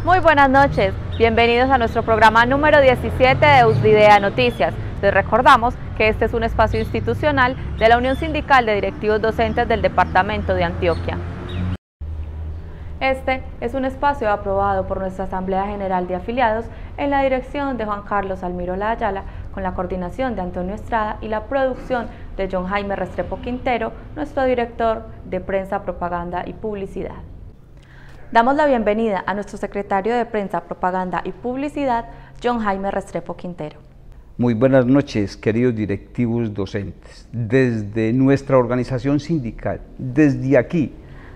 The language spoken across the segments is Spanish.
Muy buenas noches, bienvenidos a nuestro programa número 17 de USDIDEA Noticias. Les recordamos que este es un espacio institucional de la Unión Sindical de Directivos Docentes del Departamento de Antioquia. Este es un espacio aprobado por nuestra Asamblea General de Afiliados en la dirección de Juan Carlos Almirola Ayala, con la coordinación de Antonio Estrada y la producción de John Jaime Restrepo Quintero, nuestro director de Prensa, Propaganda y Publicidad. Damos la bienvenida a nuestro secretario de Prensa, Propaganda y Publicidad, John Jaime Restrepo Quintero. Muy buenas noches, queridos directivos docentes. Desde nuestra organización sindical, desde aquí,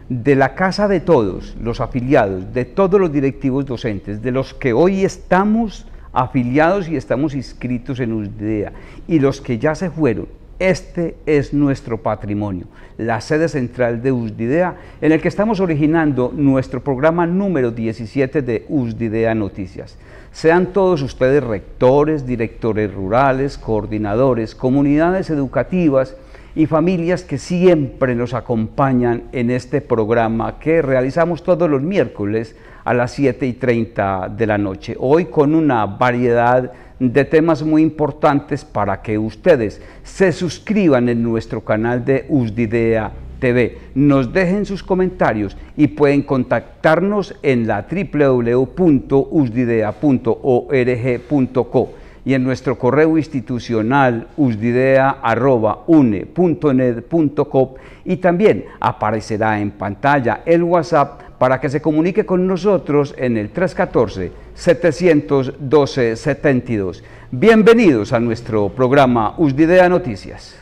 de la casa de todos los afiliados, de todos los directivos docentes, de los que hoy estamos afiliados y estamos inscritos en USDIDEA, y los que ya se fueron, este es nuestro patrimonio, la sede central de USDIDEA, en el que estamos originando nuestro programa número 17 de USDIDEA Noticias. Sean todos ustedes rectores, directores rurales, coordinadores, comunidades educativas y familias que siempre nos acompañan en este programa que realizamos todos los miércoles a las 7:30 de la noche. Hoy con una variedad de temas muy importantes para que ustedes se suscriban en nuestro canal de USDIDEA TV, nos dejen sus comentarios y pueden contactarnos en la www.usdidea.org.co y en nuestro correo institucional usdidea@une.net.co, y también aparecerá en pantalla el WhatsApp para que se comunique con nosotros en el 314-712-72. Bienvenidos a nuestro programa USDIDEA Noticias.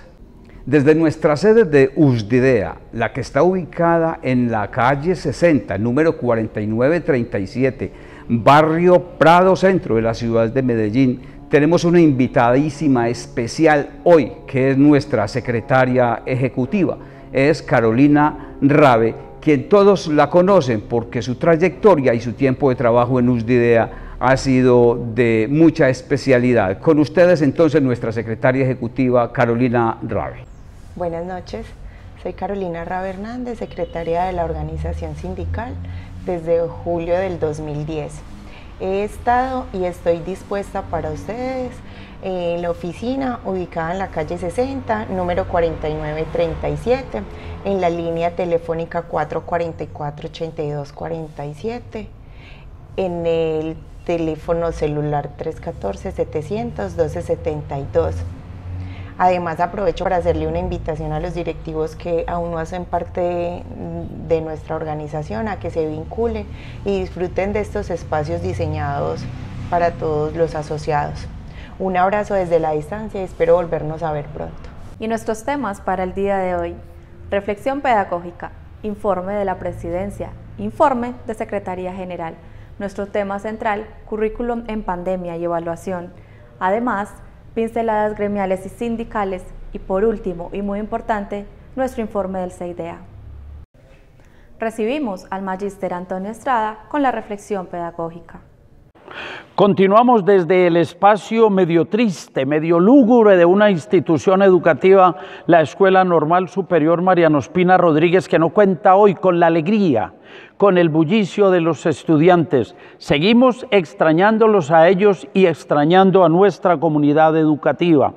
Desde nuestra sede de USDIDEA, la que está ubicada en la calle 60, número 4937, barrio Prado Centro de la ciudad de Medellín, tenemos una invitadísima especial hoy, que es nuestra secretaria ejecutiva, es Carolina Rabe, quien todos la conocen porque su trayectoria y su tiempo de trabajo en USDIDEA ha sido de mucha especialidad. Con ustedes entonces nuestra secretaria ejecutiva, Carolina Rabe. Buenas noches, soy Carolina Rabe Hernández, secretaria de la organización sindical desde julio del 2010. He estado y estoy dispuesta para ustedes en la oficina ubicada en la calle 60, número 4937, en la línea telefónica 444-8247, en el teléfono celular 314-700-1272. Además, aprovecho para hacerle una invitación a los directivos que aún no hacen parte de nuestra organización a que se vinculen y disfruten de estos espacios diseñados para todos los asociados. Un abrazo desde la distancia y espero volvernos a ver pronto. Y nuestros temas para el día de hoy: reflexión pedagógica, informe de la Presidencia, informe de Secretaría General. Nuestro tema central, currículum en pandemia y evaluación. Además, pinceladas gremiales y sindicales, y por último y muy importante, nuestro informe del CIDEA. Recibimos al magíster Antonio Estrada con la reflexión pedagógica. Continuamos desde el espacio medio triste, medio lúgubre de una institución educativa, la Escuela Normal Superior Mariano Ospina Rodríguez, que no cuenta hoy con la alegría, con el bullicio de los estudiantes. Seguimos extrañándolos a ellos y extrañando a nuestra comunidad educativa.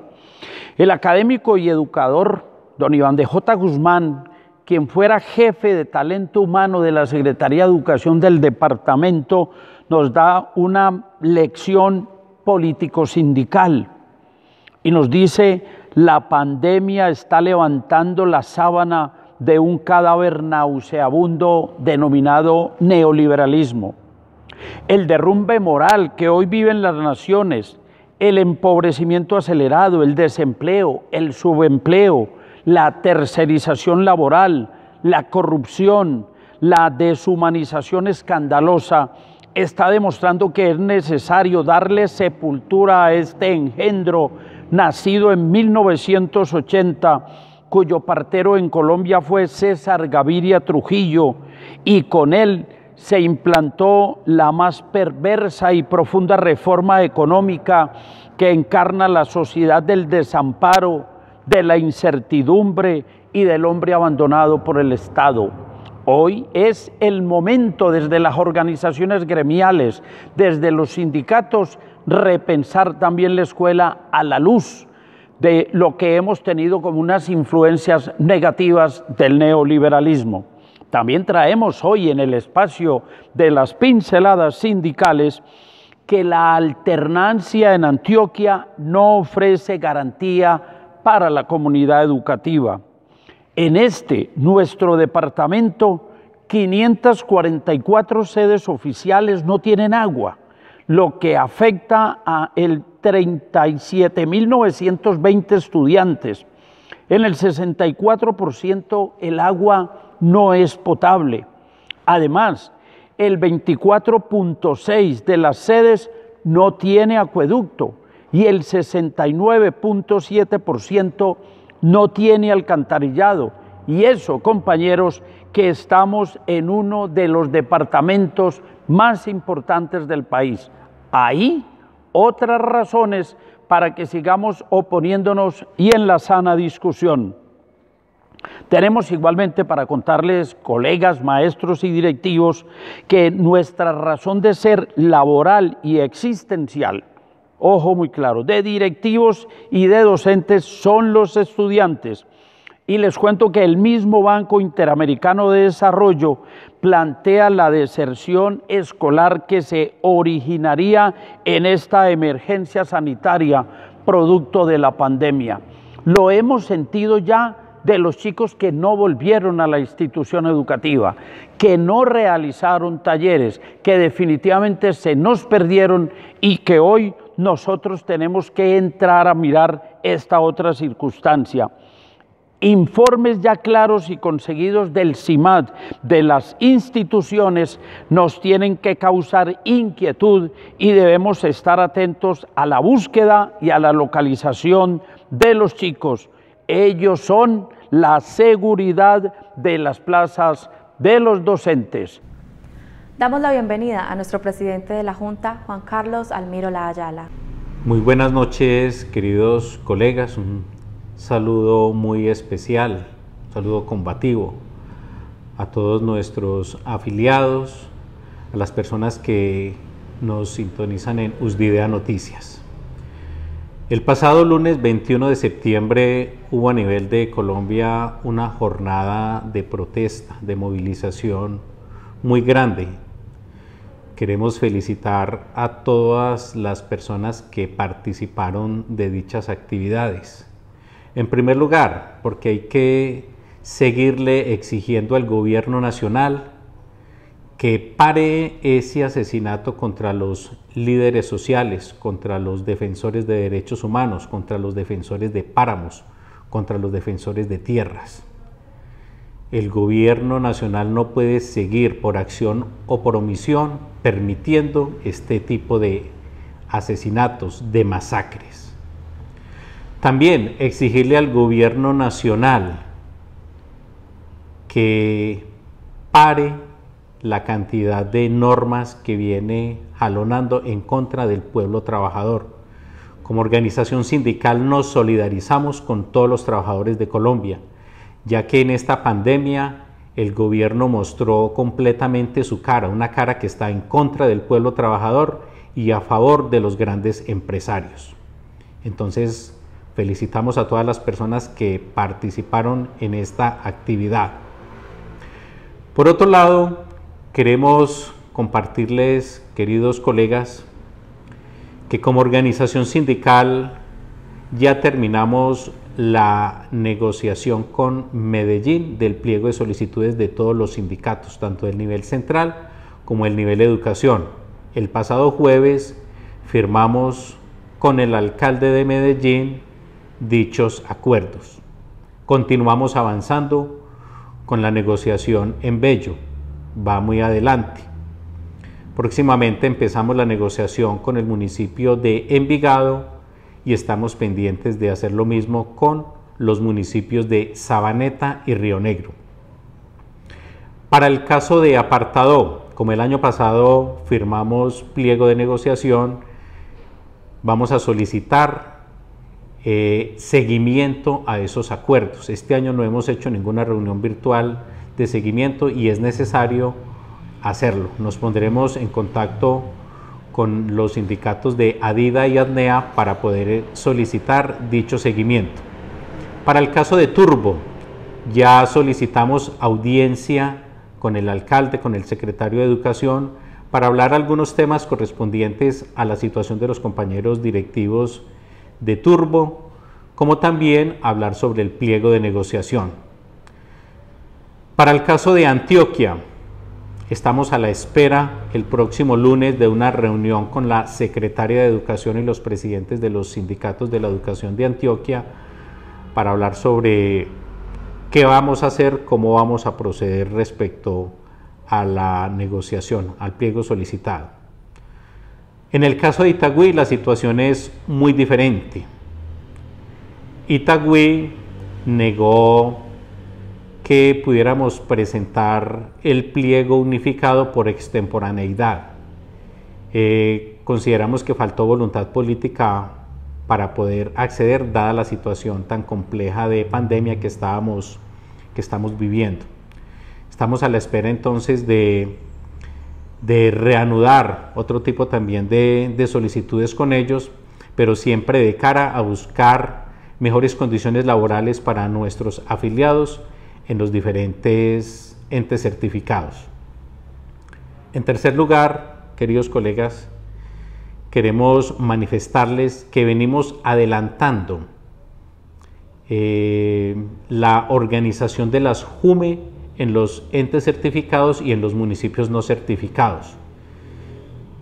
El académico y educador don Iván de J. Guzmán, quien fuera jefe de talento humano de la Secretaría de Educación del departamento, nos da una lección político-sindical y nos dice: la pandemia está levantando la sábana de un cadáver nauseabundo denominado neoliberalismo. El derrumbe moral que hoy viven las naciones, el empobrecimiento acelerado, el desempleo, el subempleo, la tercerización laboral, la corrupción, la deshumanización escandalosa, está demostrando que es necesario darle sepultura a este engendro nacido en 1980, cuyo partero en Colombia fue César Gaviria Trujillo, y con él se implantó la más perversa y profunda reforma económica que encarna la sociedad del desamparo, de la incertidumbre y del hombre abandonado por el Estado. Hoy es el momento desde las organizaciones gremiales, desde los sindicatos, repensar también la escuela a la luz de lo que hemos tenido como unas influencias negativas del neoliberalismo. También traemos hoy en el espacio de las pinceladas sindicales que la alternancia en Antioquia no ofrece garantía para la comunidad educativa. En nuestro departamento, 544 sedes oficiales no tienen agua, lo que afecta a el 37.920 estudiantes. En el 64% el agua no es potable. Además, el 24.6% de las sedes no tiene acueducto y el 69.7% no tiene alcantarillado. Y eso, compañeros, que estamos en uno de los departamentos más importantes del país. Ahí, otras razones para que sigamos oponiéndonos y en la sana discusión. Tenemos igualmente para contarles, colegas, maestros y directivos, que nuestra razón de ser laboral y existencial, ojo muy claro, de directivos y de docentes son los estudiantes. Y les cuento que el mismo Banco Interamericano de Desarrollo plantea la deserción escolar que se originaría en esta emergencia sanitaria producto de la pandemia. Lo hemos sentido ya de los chicos que no volvieron a la institución educativa, que no realizaron talleres, que definitivamente se nos perdieron y que hoy nosotros tenemos que entrar a mirar esta otra circunstancia. Informes ya claros y conseguidos del CIMAD, de las instituciones, nos tienen que causar inquietud y debemos estar atentos a la búsqueda y a la localización de los chicos. Ellos son la seguridad de las plazas de los docentes. Damos la bienvenida a nuestro presidente de la Junta, Juan Carlos Almirola Ayala. Muy buenas noches, queridos colegas. Un saludo muy especial, un saludo combativo a todos nuestros afiliados, a las personas que nos sintonizan en Usvidea Noticias. El pasado lunes 21 de septiembre hubo a nivel de Colombia una jornada de protesta, de movilización muy grande. Queremos felicitar a todas las personas que participaron de dichas actividades. En primer lugar, porque hay que seguirle exigiendo al gobierno nacional que pare ese asesinato contra los líderes sociales, contra los defensores de derechos humanos, contra los defensores de páramos, contra los defensores de tierras. El gobierno nacional no puede seguir por acción o por omisión permitiendo este tipo de asesinatos, de masacres. También exigirle al gobierno nacional que pare la cantidad de normas que viene jalonando en contra del pueblo trabajador. Como organización sindical nos solidarizamos con todos los trabajadores de Colombia, ya que en esta pandemia el gobierno mostró completamente su cara, una cara que está en contra del pueblo trabajador y a favor de los grandes empresarios. Entonces, felicitamos a todas las personas que participaron en esta actividad. Por otro lado, queremos compartirles, queridos colegas, que como organización sindical ya terminamos la negociación con Medellín del pliego de solicitudes de todos los sindicatos, tanto del nivel central como el nivel de educación. El pasado jueves firmamos con el alcalde de Medellín dichos acuerdos. Continuamos avanzando con la negociación en Bello. Va muy adelante. Próximamente empezamos la negociación con el municipio de Envigado y estamos pendientes de hacer lo mismo con los municipios de Sabaneta y Río Negro. Para el caso de Apartadó, como el año pasado firmamos pliego de negociación, vamos a solicitar seguimiento a esos acuerdos. Este año no hemos hecho ninguna reunión virtual de seguimiento y es necesario hacerlo. Nos pondremos en contacto con los sindicatos de ADIDA y ADNEA para poder solicitar dicho seguimiento. Para el caso de Turbo, ya solicitamos audiencia con el alcalde, con el secretario de Educación, para hablar algunos temas correspondientes a la situación de los compañeros directivos de Turbo, como también hablar sobre el pliego de negociación. Para el caso de Antioquia, estamos a la espera el próximo lunes de una reunión con la secretaria de Educación y los presidentes de los sindicatos de la educación de Antioquia para hablar sobre qué vamos a hacer, cómo vamos a proceder respecto a la negociación, al pliego solicitado. En el caso de Itagüí, la situación es muy diferente. Itagüí negó que pudiéramos presentar el pliego unificado por extemporaneidad. Consideramos que faltó voluntad política para poder acceder, dada la situación tan compleja de pandemia que estamos viviendo. Estamos a la espera entonces de reanudar otro tipo también de solicitudes con ellos, pero siempre de cara a buscar mejores condiciones laborales para nuestros afiliados en los diferentes entes certificados. En tercer lugar, queridos colegas, queremos manifestarles que venimos adelantando la organización de las JUME en los entes certificados y en los municipios no certificados.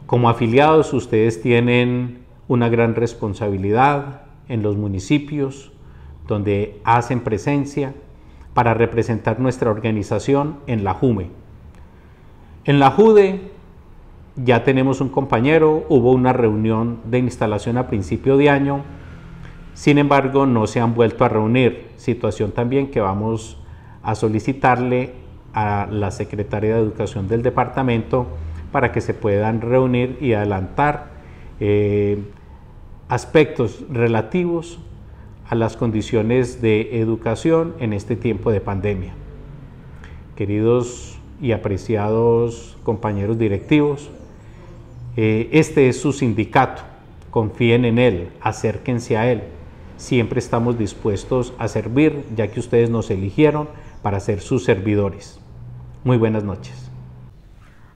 Como afiliados, ustedes tienen una gran responsabilidad en los municipios donde hacen presencia para representar nuestra organización en la JUME. En la JUDE ya tenemos un compañero, hubo una reunión de instalación a principio de año, sin embargo no se han vuelto a reunir, situación también que vamos a solicitarle a la Secretaría de Educación del departamento para que se puedan reunir y adelantar aspectos relativos a las condiciones de educación en este tiempo de pandemia. Queridos y apreciados compañeros directivos, este es su sindicato, confíen en él, acérquense a él, siempre estamos dispuestos a servir, ya que ustedes nos eligieron para ser sus servidores. Muy buenas noches.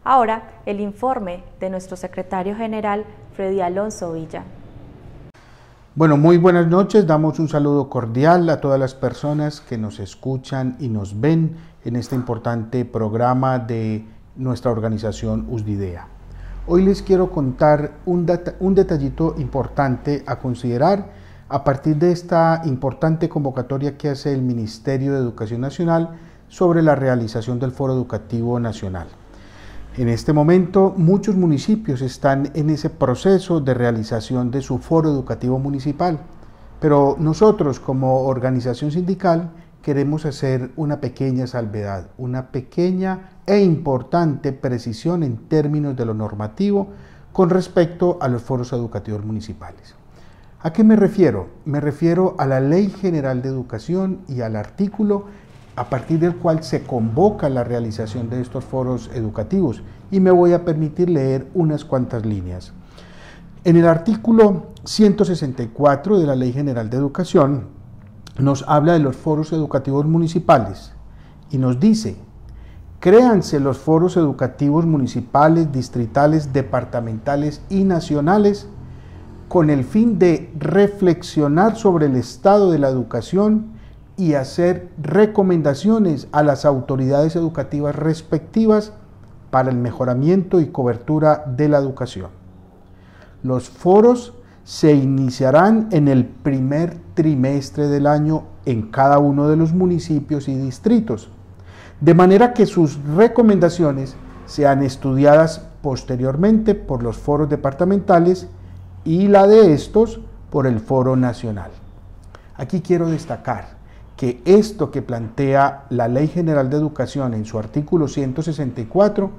Ahora, el informe de nuestro secretario general, Freddy Alonso Villa. Bueno, muy buenas noches, damos un saludo cordial a todas las personas que nos escuchan y nos ven en este importante programa de nuestra organización USDIDEA. Hoy les quiero contar un detallito importante a considerar a partir de esta importante convocatoria que hace el Ministerio de Educación Nacional sobre la realización del Foro Educativo Nacional. En este momento, muchos municipios están en ese proceso de realización de su foro educativo municipal, pero nosotros como organización sindical queremos hacer una pequeña salvedad, una pequeña e importante precisión en términos de lo normativo con respecto a los foros educativos municipales. ¿A qué me refiero? Me refiero a la Ley General de Educación y al artículo a partir del cual se convoca la realización de estos foros educativos, y me voy a permitir leer unas cuantas líneas. En el artículo 164 de la Ley General de Educación nos habla de los foros educativos municipales y nos dice: créanse los foros educativos municipales, distritales, departamentales y nacionales con el fin de reflexionar sobre el estado de la educación y hacer recomendaciones a las autoridades educativas respectivas para el mejoramiento y cobertura de la educación. Los foros se iniciarán en el primer trimestre del año en cada uno de los municipios y distritos, de manera que sus recomendaciones sean estudiadas posteriormente por los foros departamentales y la de estos por el Foro Nacional. Aquí quiero destacar que esto que plantea la Ley General de Educación en su artículo 164,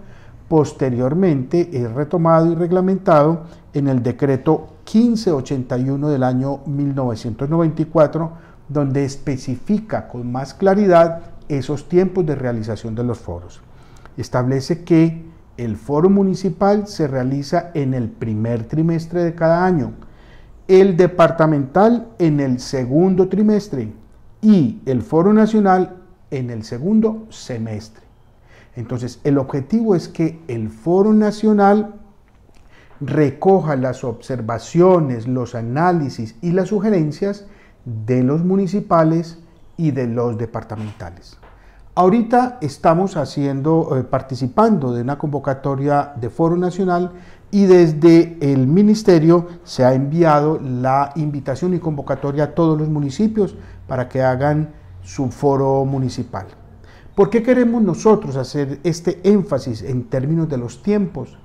posteriormente es retomado y reglamentado en el decreto 1581 del año 1994, donde especifica con más claridad esos tiempos de realización de los foros. Establece que el foro municipal se realiza en el primer trimestre de cada año, el departamental en el segundo trimestre y el foro nacional en el segundo semestre. Entonces, el objetivo es que el foro nacional recoja las observaciones, los análisis y las sugerencias de los municipales y de los departamentales. Ahorita estamos participando de una convocatoria de foro nacional y desde el ministerio se ha enviado la invitación y convocatoria a todos los municipios para que hagan su foro municipal. ¿Por qué queremos nosotros hacer este énfasis en términos de los tiempos?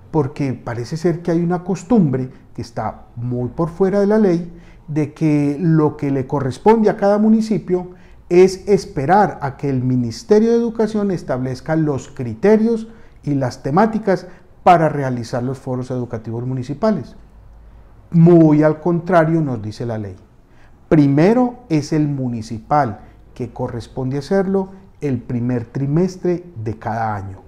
Porque parece ser que hay una costumbre que está muy por fuera de la ley, de que lo que le corresponde a cada municipio es esperar a que el Ministerio de Educación establezca los criterios y las temáticas para realizar los foros educativos municipales. Muy al contrario nos dice la ley. Primero es el municipal que corresponde hacerlo el primer trimestre de cada año,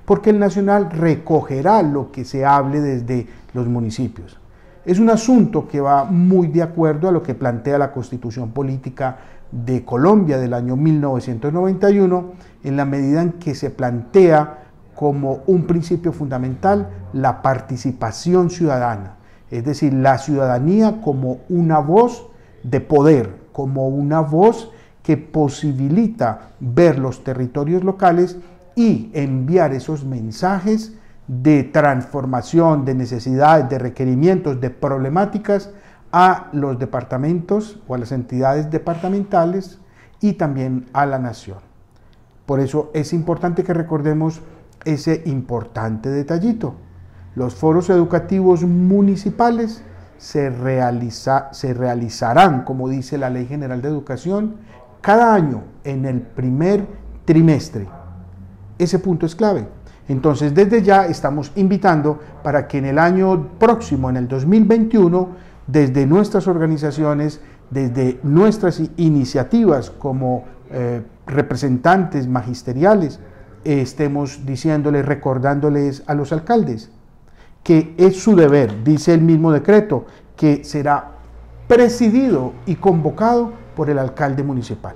porque el nacional recogerá lo que se hable desde los municipios. Es un asunto que va muy de acuerdo a lo que plantea la Constitución Política de Colombia del año 1991, en la medida en que se plantea como un principio fundamental la participación ciudadana, es decir, la ciudadanía como una voz de poder, como una voz que posibilita ver los territorios locales y enviar esos mensajes de transformación, de necesidades, de requerimientos, de problemáticas a los departamentos o a las entidades departamentales y también a la nación. Por eso es importante que recordemos ese importante detallito. Los foros educativos municipales se realizarán, como dice la Ley General de Educación, cada año en el primer trimestre. Ese punto es clave. Entonces, desde ya estamos invitando para que en el año próximo, en el 2021, desde nuestras organizaciones, desde nuestras iniciativas como representantes magisteriales, estemos diciéndoles, recordándoles a los alcaldes que es su deber, dice el mismo decreto, que será presidido y convocado por el alcalde municipal.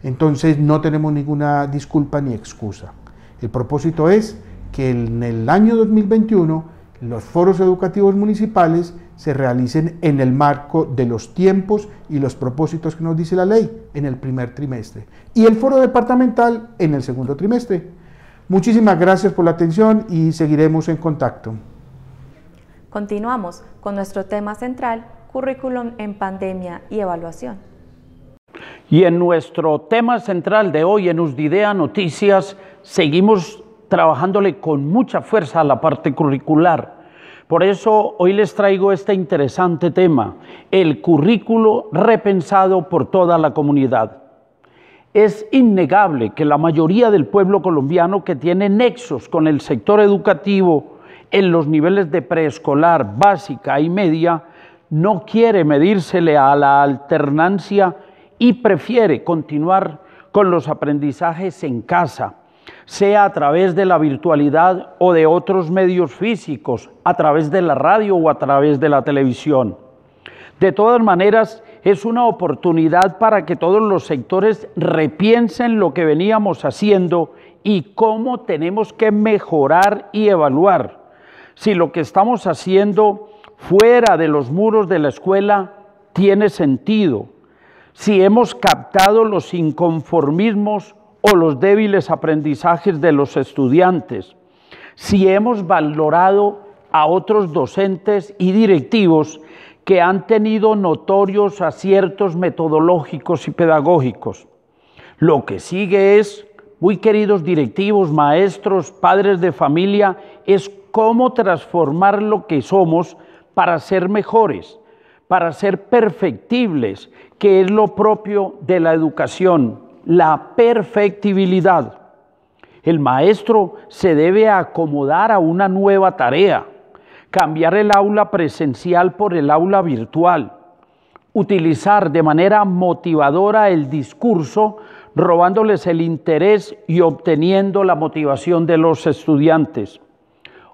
Entonces no tenemos ninguna disculpa ni excusa. El propósito es que en el año 2021 los foros educativos municipales se realicen en el marco de los tiempos y los propósitos que nos dice la ley en el primer trimestre y el foro departamental en el segundo trimestre. Muchísimas gracias por la atención y seguiremos en contacto. Continuamos con nuestro tema central, currículum en pandemia y evaluación. Y en nuestro tema central de hoy en Usdidea Noticias seguimos trabajándole con mucha fuerza a la parte curricular. Por eso hoy les traigo este interesante tema, el currículo repensado por toda la comunidad. Es innegable que la mayoría del pueblo colombiano que tiene nexos con el sector educativo en los niveles de preescolar, básica y media, no quiere medírsele a la alternancia y prefiere continuar con los aprendizajes en casa, sea a través de la virtualidad o de otros medios físicos, a través de la radio o a través de la televisión. De todas maneras, es una oportunidad para que todos los sectores repiensen lo que veníamos haciendo y cómo tenemos que mejorar y evaluar. Si lo que estamos haciendo fuera de los muros de la escuela tiene sentido, si hemos captado los inconformismos o los débiles aprendizajes de los estudiantes, si hemos valorado a otros docentes y directivos que han tenido notorios aciertos metodológicos y pedagógicos. Lo que sigue es, muy queridos directivos, maestros, padres de familia, es cómo transformar lo que somos para ser mejores, para ser perfectibles, que es lo propio de la educación, la perfectibilidad. El maestro se debe acomodar a una nueva tarea, cambiar el aula presencial por el aula virtual, utilizar de manera motivadora el discurso, robándoles el interés y obteniendo la motivación de los estudiantes.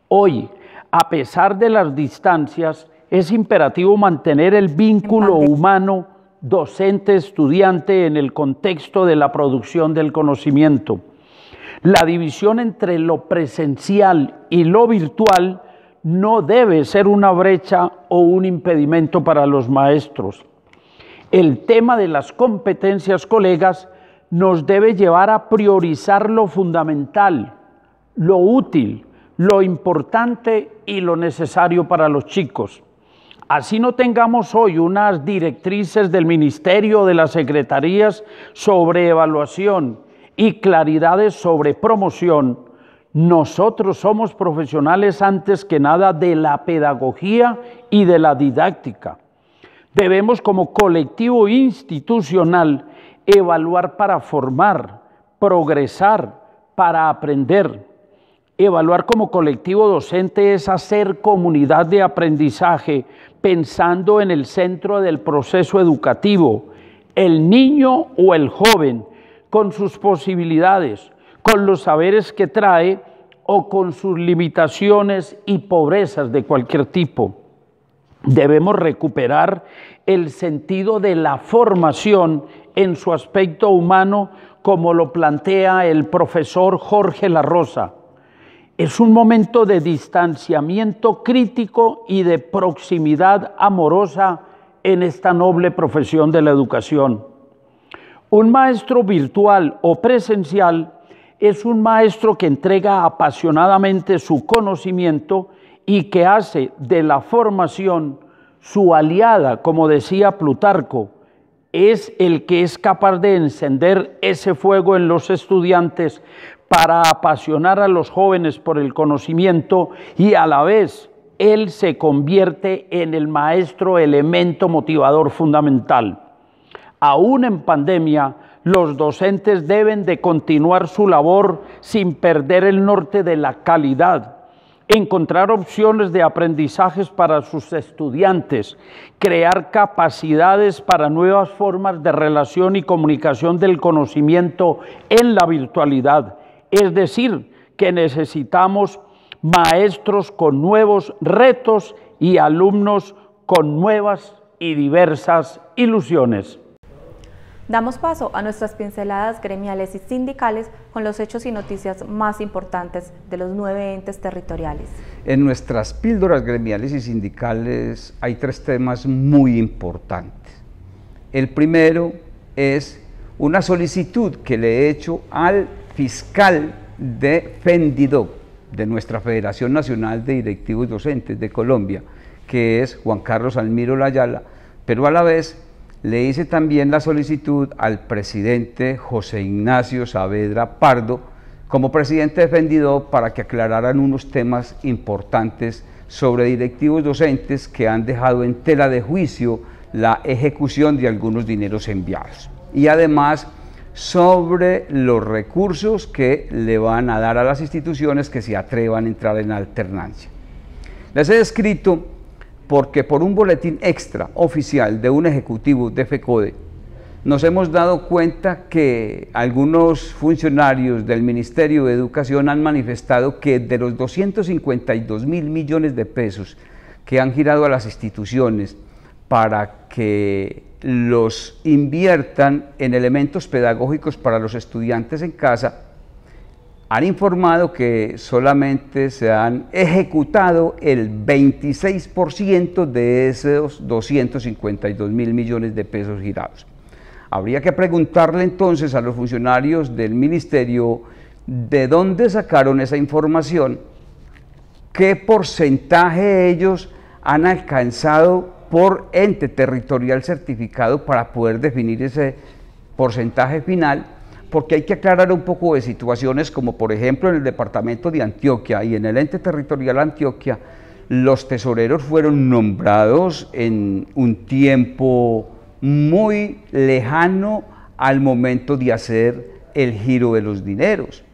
Hoy, a pesar de las distancias, es imperativo mantener el vínculo humano docente-estudiante en el contexto de la producción del conocimiento. La división entre lo presencial y lo virtual no debe ser una brecha o un impedimento para los maestros. El tema de las competencias, colegas, nos debe llevar a priorizar lo fundamental, lo útil, lo importante y lo necesario para los chicos. Así no tengamos hoy unas directrices del Ministerio o de las Secretarías sobre evaluación y claridades sobre promoción, nosotros somos profesionales antes que nada de la pedagogía y de la didáctica. Debemos como colectivo institucional evaluar para formar, progresar, para aprender. Evaluar como colectivo docente es hacer comunidad de aprendizaje pensando en el centro del proceso educativo, el niño o el joven, con sus posibilidades, con los saberes que trae o con sus limitaciones y pobrezas de cualquier tipo. Debemos recuperar el sentido de la formación en su aspecto humano, como lo plantea el profesor Jorge La Rosa. Es un momento de distanciamiento crítico y de proximidad amorosa en esta noble profesión de la educación. Un maestro virtual o presencial es un maestro que entrega apasionadamente su conocimiento y que hace de la formación su aliada, como decía Plutarco. Es el que es capaz de encender ese fuego en los estudiantes para apasionar a los jóvenes por el conocimiento, y a la vez él se convierte en el maestro elemento motivador fundamental. Aún en pandemia, los docentes deben de continuar su labor sin perder el norte de la calidad, encontrar opciones de aprendizajes para sus estudiantes, crear capacidades para nuevas formas de relación y comunicación del conocimiento en la virtualidad. Es decir, que necesitamos maestros con nuevos retos y alumnos con nuevas y diversas ilusiones. Damos paso a nuestras pinceladas gremiales y sindicales con los hechos y noticias más importantes de los 9 entes territoriales. En nuestras píldoras gremiales y sindicales hay 3 temas muy importantes. El primero es una solicitud que le he hecho al fiscal de FENDIDOC, de nuestra Federación Nacional de Directivos Docentes de Colombia, que es Juan Carlos Almiro Layala, pero a la vez le hice también la solicitud al presidente José Ignacio Saavedra Pardo, como presidente de FENDIDOC, para que aclararan unos temas importantes sobre directivos docentes que han dejado en tela de juicio la ejecución de algunos dineros enviados. Y además sobre los recursos que le van a dar a las instituciones que se atrevan a entrar en alternancia. Les he escrito porque por un boletín extra oficial de un ejecutivo de FECODE nos hemos dado cuenta que algunos funcionarios del Ministerio de Educación han manifestado que de los 252.000 millones de pesos que han girado a las instituciones para que los inviertan en elementos pedagógicos para los estudiantes en casa, han informado que solamente se han ejecutado el 26% de esos 252.000 millones de pesos girados. Habría que preguntarle entonces a los funcionarios del ministerio de dónde sacaron esa información, qué porcentaje ellos han alcanzado por ente territorial certificado para poder definir ese porcentaje final, porque hay que aclarar un poco de situaciones como por ejemplo en el departamento de Antioquia y en el ente territorial Antioquia, los tesoreros fueron nombrados en un tiempo muy lejano al momento de hacer el giro de los dineros.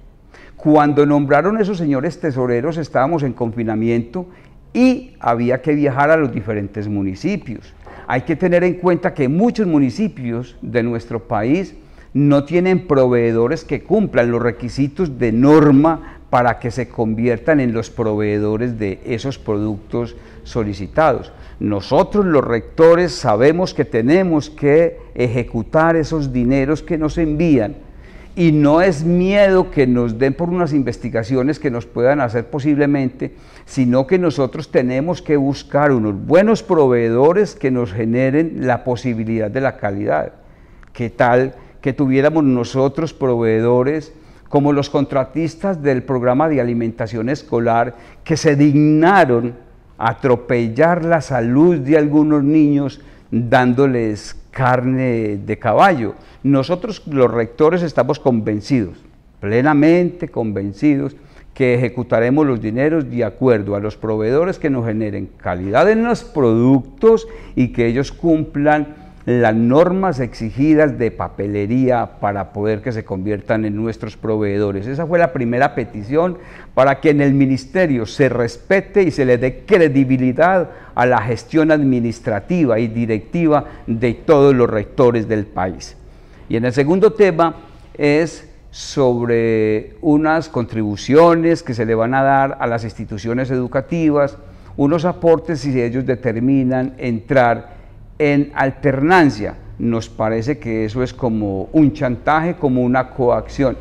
Cuando nombraron esos señores tesoreros estábamos en confinamiento y había que viajar a los diferentes municipios. Hay que tener en cuenta que muchos municipios de nuestro país no tienen proveedores que cumplan los requisitos de norma para que se conviertan en los proveedores de esos productos solicitados. Nosotros los rectores sabemos que tenemos que ejecutar esos dineros que nos envían, y no es miedo que nos den por unas investigaciones que nos puedan hacer posiblemente, sino que nosotros tenemos que buscar unos buenos proveedores que nos generen la posibilidad de la calidad. ¿Qué tal que tuviéramos nosotros proveedores como los contratistas del programa de alimentación escolar, que se dignaron a atropellar la salud de algunos niños dándoles carne de caballo? Nosotros los rectores estamos convencidos, plenamente convencidos, que ejecutaremos los dineros de acuerdo a los proveedores que nos generen calidad en los productos y que ellos cumplan las normas exigidas de papelería para poder que se conviertan en nuestros proveedores. Esa fue la primera petición, para que en el ministerio se respete y se le dé credibilidad a la gestión administrativa y directiva de todos los rectores del país. Y en el segundo tema es sobre unas contribuciones que se le van a dar a las instituciones educativas, unos aportes si ellos determinan entrar en alternancia. Nos parece que eso es como un chantaje, como una coacción,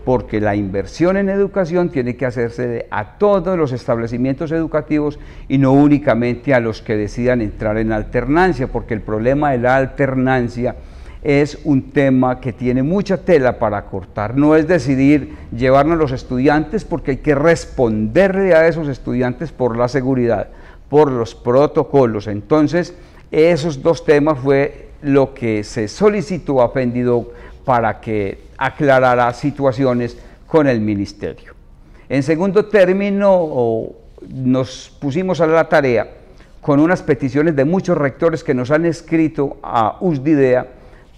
porque la inversión en educación tiene que hacerse a todos los establecimientos educativos y no únicamente a los que decidan entrar en alternancia, porque el problema de la alternancia es un tema que tiene mucha tela para cortar. No es decidir llevarnos a los estudiantes, porque hay que responderle a esos estudiantes por la seguridad, por los protocolos. Entonces, esos dos temas fue lo que se solicitó a FENDIDOC para que aclarara situaciones con el ministerio. En segundo término, nos pusimos a la tarea con unas peticiones de muchos rectores que nos han escrito a USDIDEA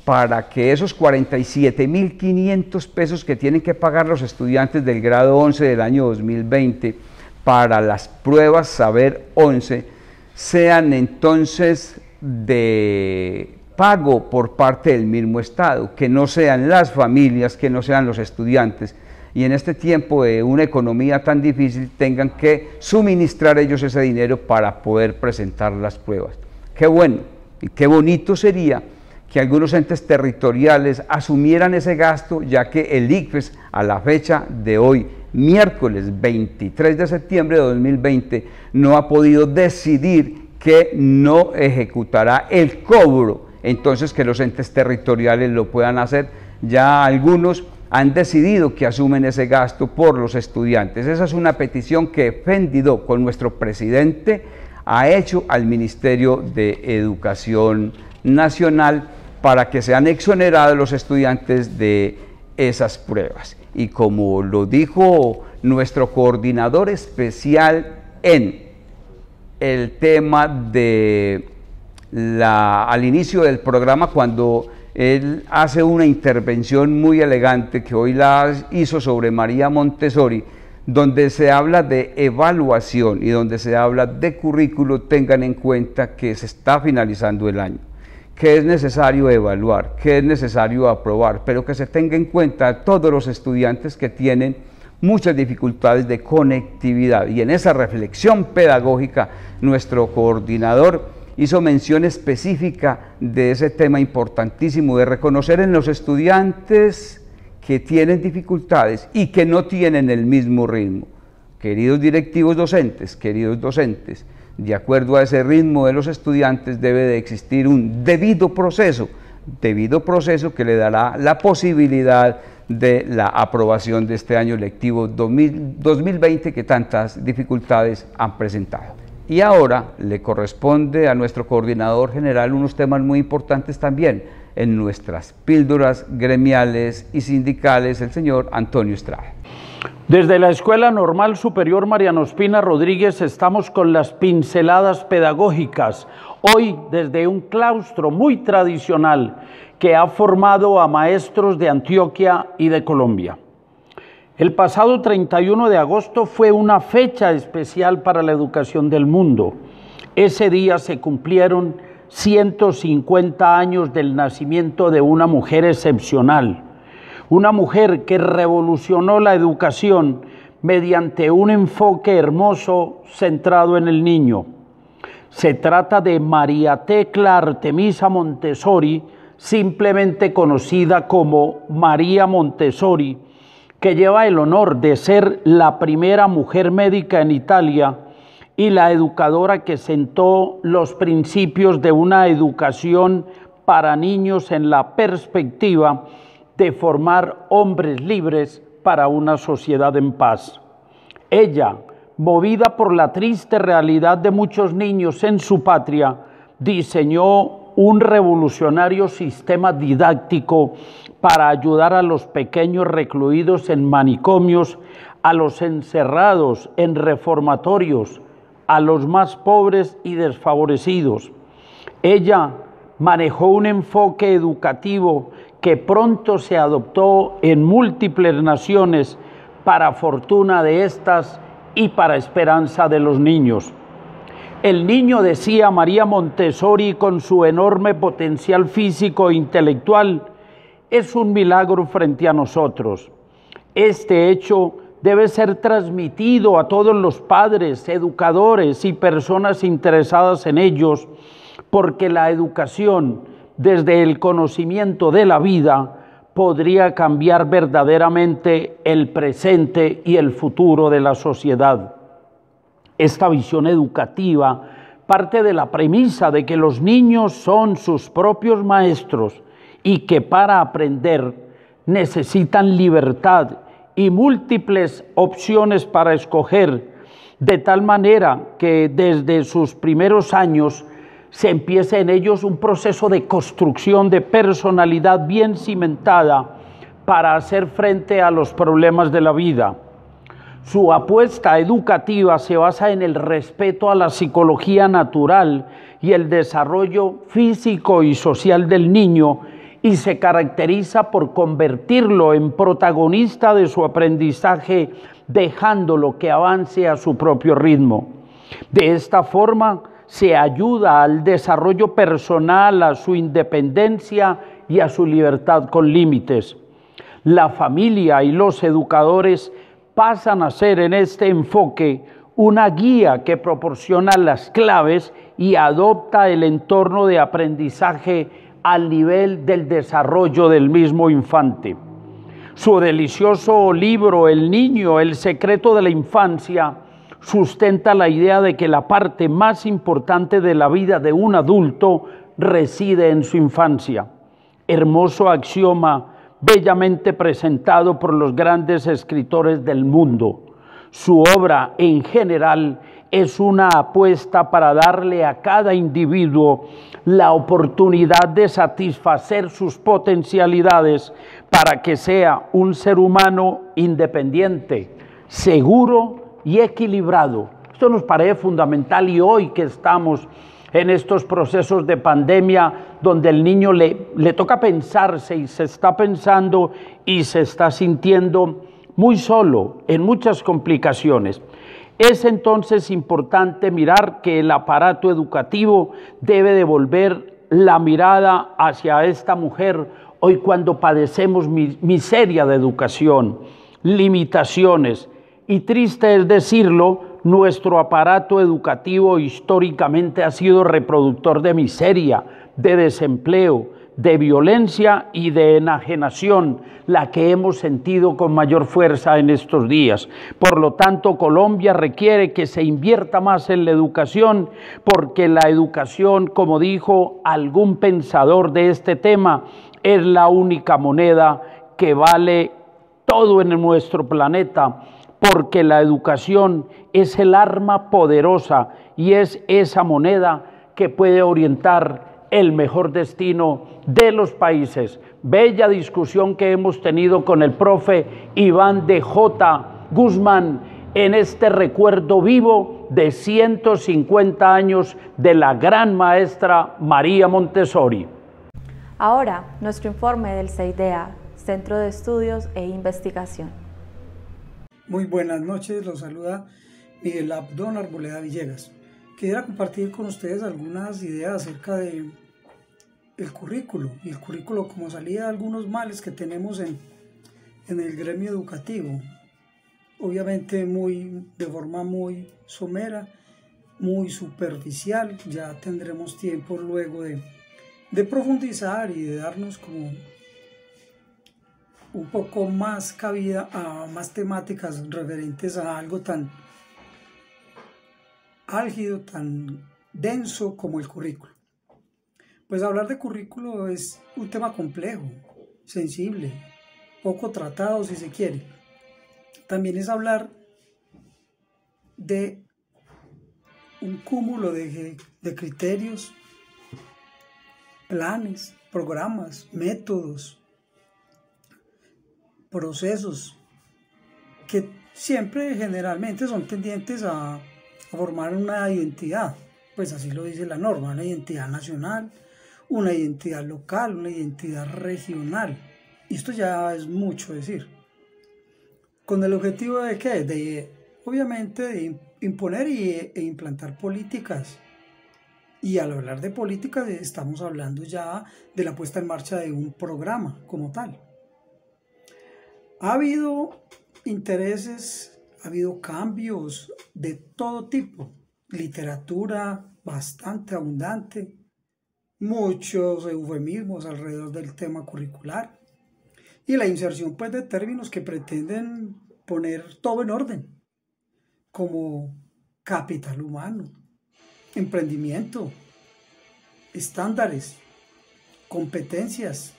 para que esos 47.500 pesos que tienen que pagar los estudiantes del grado 11 del año 2020 para las pruebas Saber 11 sean entonces de pago por parte del mismo Estado, que no sean las familias, que no sean los estudiantes, y en este tiempo de una economía tan difícil tengan que suministrar ellos ese dinero para poder presentar las pruebas. Qué bueno y qué bonito sería que algunos entes territoriales asumieran ese gasto, ya que el ICFES a la fecha de hoy, miércoles 23 de septiembre de 2020, no ha podido decidir que no ejecutará el cobro, entonces que los entes territoriales lo puedan hacer. Ya algunos han decidido que asumen ese gasto por los estudiantes. Esa es una petición que FENDIDOC con nuestro presidente ha hecho al Ministerio de Educación Nacional para que sean exonerados los estudiantes de esas pruebas. Y como lo dijo nuestro coordinador especial en el tema de al inicio del programa, cuando él hace una intervención muy elegante que hoy la hizo sobre María Montessori, donde se habla de evaluación y donde se habla de currículo, tengan en cuenta que se está finalizando el año, que es necesario evaluar, que es necesario aprobar, pero que se tenga en cuenta a todos los estudiantes que tienen muchas dificultades de conectividad. Y en esa reflexión pedagógica, nuestro coordinador hizo mención específica de ese tema importantísimo, de reconocer en los estudiantes que tienen dificultades y que no tienen el mismo ritmo. Queridos directivos docentes, queridos docentes, de acuerdo a ese ritmo de los estudiantes debe de existir un debido proceso que le dará la posibilidad de la aprobación de este año lectivo 2020 que tantas dificultades han presentado. Y ahora le corresponde a nuestro coordinador general unos temas muy importantes también en nuestras píldoras gremiales y sindicales, el señor Antonio Estrada. Desde la Escuela Normal Superior Mariano Ospina Rodríguez estamos con las pinceladas pedagógicas, hoy desde un claustro muy tradicional que ha formado a maestros de Antioquia y de Colombia. El pasado 31 de agosto fue una fecha especial para la educación del mundo. Ese día se cumplieron 150 años del nacimiento de una mujer excepcional, una mujer que revolucionó la educación mediante un enfoque hermoso centrado en el niño. Se trata de María Tecla Artemisa Montessori, simplemente conocida como María Montessori, que lleva el honor de ser la primera mujer médica en Italia y la educadora que sentó los principios de una educación para niños en la perspectiva de formar hombres libres para una sociedad en paz. Ella, movida por la triste realidad de muchos niños en su patria, diseñó un revolucionario sistema didáctico para ayudar a los pequeños recluidos en manicomios, a los encerrados en reformatorios, a los más pobres y desfavorecidos. Ella manejó un enfoque educativo que pronto se adoptó en múltiples naciones para fortuna de estas y para esperanza de los niños. El niño, decía María Montessori, con su enorme potencial físico e intelectual, es un milagro frente a nosotros. Este hecho debe ser transmitido a todos los padres, educadores y personas interesadas en ellos, porque la educación, desde el conocimiento de la vida, podría cambiar verdaderamente el presente y el futuro de la sociedad. Esta visión educativa parte de la premisa de que los niños son sus propios maestros y que para aprender necesitan libertad y múltiples opciones para escoger, de tal manera que desde sus primeros años se empieza en ellos un proceso de construcción de personalidad bien cimentada para hacer frente a los problemas de la vida. Su apuesta educativa se basa en el respeto a la psicología natural y el desarrollo físico y social del niño, y se caracteriza por convertirlo en protagonista de su aprendizaje, dejándolo que avance a su propio ritmo. De esta forma se ayuda al desarrollo personal, a su independencia y a su libertad con límites. La familia y los educadores pasan a ser en este enfoque una guía que proporciona las claves y adopta el entorno de aprendizaje al nivel del desarrollo del mismo infante. Su delicioso libro El niño, el secreto de la infancia, sustenta la idea de que la parte más importante de la vida de un adulto reside en su infancia. Hermoso axioma bellamente presentado por los grandes escritores del mundo. Su obra en general es una apuesta para darle a cada individuo la oportunidad de satisfacer sus potencialidades para que sea un ser humano independiente, seguro y equilibrado. Esto nos parece fundamental, y hoy que estamos en estos procesos de pandemia donde el niño le toca pensarse y se está pensando y se está sintiendo muy solo en muchas complicaciones. Es entonces importante mirar que el aparato educativo debe devolver la mirada hacia esta mujer hoy cuando padecemos miseria de educación, limitaciones, y triste es decirlo, nuestro aparato educativo históricamente ha sido reproductor de miseria, de desempleo, de violencia y de enajenación, la que hemos sentido con mayor fuerza en estos días. Por lo tanto, Colombia requiere que se invierta más en la educación, porque la educación, como dijo algún pensador de este tema, es la única moneda que vale todo en nuestro planeta, porque la educación es el arma poderosa y es esa moneda que puede orientar el mejor destino de los países. Bella discusión que hemos tenido con el profe Iván de J. Guzmán en este recuerdo vivo de 150 años de la gran maestra María Montessori. Ahora, nuestro informe del CEIDEA, Centro de Estudios e Investigación. Muy buenas noches, los saluda Miguel Abdón Arboleda Villegas. quisiera compartir con ustedes algunas ideas acerca de el currículo y el currículo como salida de algunos males que tenemos en el gremio educativo. Obviamente de forma muy somera, muy superficial. Ya tendremos tiempo luego de profundizar y de darnos como un poco más cabida a más temáticas referentes a algo tan álgido, tan denso como el currículo. Pues hablar de currículo es un tema complejo, sensible, poco tratado si se quiere. También es hablar de un cúmulo de criterios, planes, programas, métodos, procesos que siempre generalmente son tendientes a formar una identidad, pues así lo dice la norma, una identidad nacional, una identidad local, una identidad regional. Y esto ya es mucho decir. ¿Con el objetivo de qué? Obviamente de imponer e implantar políticas. Y al hablar de políticas estamos hablando ya de la puesta en marcha de un programa como tal. Ha habido intereses, ha habido cambios de todo tipo, literatura bastante abundante, muchos eufemismos alrededor del tema curricular y la inserción pues de términos que pretenden poner todo en orden, como capital humano, emprendimiento, estándares, competencias,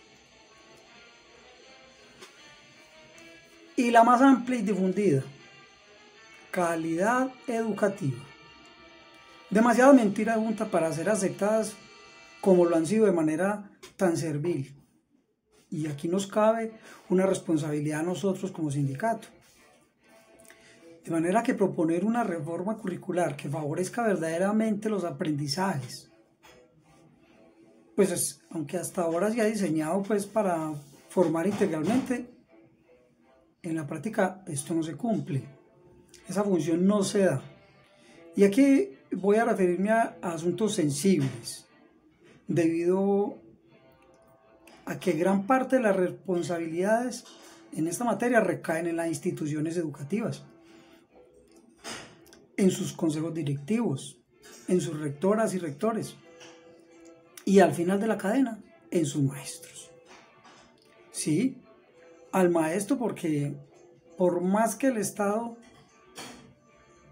y la más amplia y difundida, calidad educativa. Demasiadas mentiras juntas para ser aceptadas como lo han sido de manera tan servil. Y aquí nos cabe una responsabilidad a nosotros como sindicato. De manera que proponer una reforma curricular que favorezca verdaderamente los aprendizajes, pues aunque hasta ahora se ha diseñado pues para formar integralmente, en la práctica esto no se cumple, esa función no se da. Y aquí voy a referirme a asuntos sensibles, debido a que gran parte de las responsabilidades en esta materia recaen en las instituciones educativas, en sus consejos directivos, en sus rectoras y rectores, y al final de la cadena, en sus maestros. Sí, al maestro, porque por más que el Estado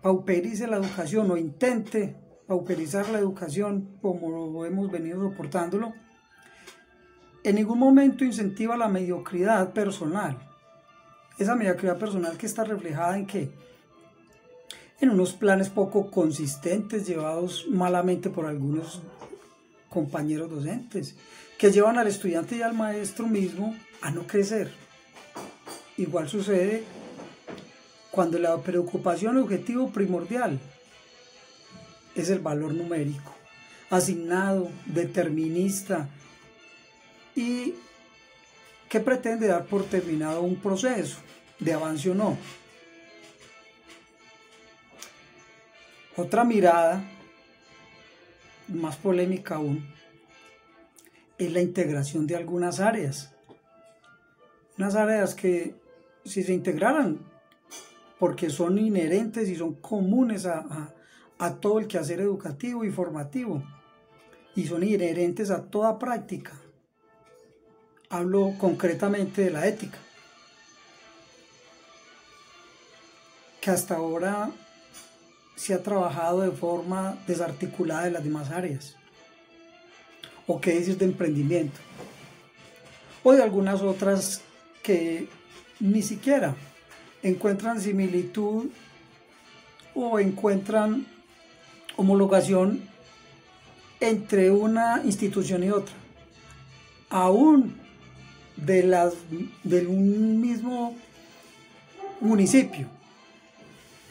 pauperice la educación o intente pauperizar la educación como lo hemos venido soportándolo, en ningún momento incentiva la mediocridad personal. Esa mediocridad personal que está reflejada en ¿qué? En unos planes poco consistentes llevados malamente por algunos compañeros docentes, que llevan al estudiante y al maestro mismo a no crecer. Igual sucede cuando la preocupación, el objetivo primordial es el valor numérico, asignado, determinista, y que pretende dar por terminado un proceso de avance o no. Otra mirada, más polémica aún, es la integración de algunas áreas. Unas áreas que si se integraran, porque son inherentes y son comunes a todo el quehacer educativo y formativo, y son inherentes a toda práctica. Hablo concretamente de la ética, que hasta ahora se ha trabajado de forma desarticulada de las demás áreas, o qué decir de emprendimiento, o de algunas otras que ni siquiera encuentran similitud o encuentran homologación entre una institución y otra, aún de un mismo municipio.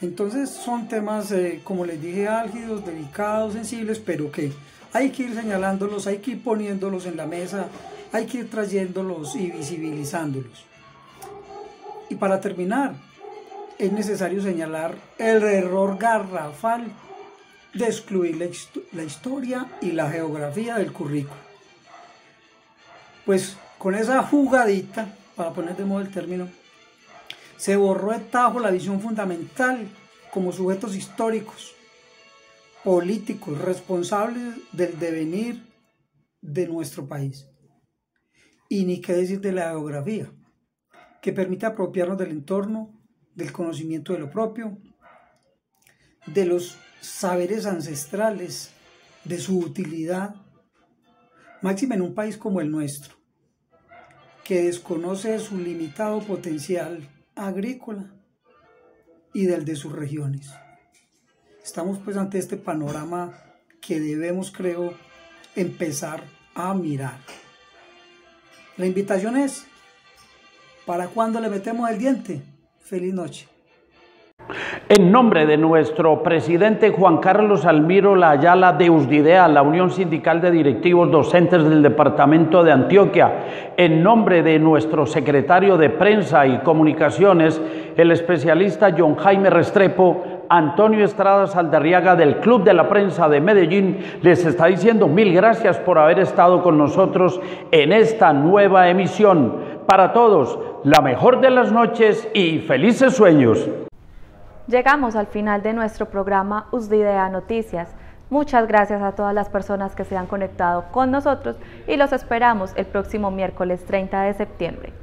Entonces son temas, como les dije, álgidos, delicados, sensibles, pero que hay que ir señalándolos, hay que ir poniéndolos en la mesa, hay que ir trayéndolos y visibilizándolos. Y para terminar, es necesario señalar el error garrafal de excluir la historia y la geografía del currículo. Pues con esa jugadita, para poner de modo el término, se borró de tajo la visión fundamental como sujetos históricos, políticos, responsables del devenir de nuestro país. Y ni qué decir de la geografía, que permite apropiarnos del entorno, del conocimiento de lo propio, de los saberes ancestrales, de su utilidad, máxime en un país como el nuestro, que desconoce su limitado potencial agrícola y del de sus regiones. Estamos pues ante este panorama que debemos, creo, empezar a mirar. La invitación es, ¿para cuándo le metemos el diente? Feliz noche. En nombre de nuestro presidente Juan Carlos Almiro La Ayala de USDIDEA, la Unión Sindical de Directivos Docentes del Departamento de Antioquia, en nombre de nuestro secretario de Prensa y Comunicaciones, el especialista John Jaime Restrepo, Antonio Estrada Saldarriaga del Club de la Prensa de Medellín, les está diciendo mil gracias por haber estado con nosotros en esta nueva emisión. Para todos, la mejor de las noches y felices sueños. Llegamos al final de nuestro programa USDIDEA Noticias. Muchas gracias a todas las personas que se han conectado con nosotros y los esperamos el próximo miércoles 30 de septiembre.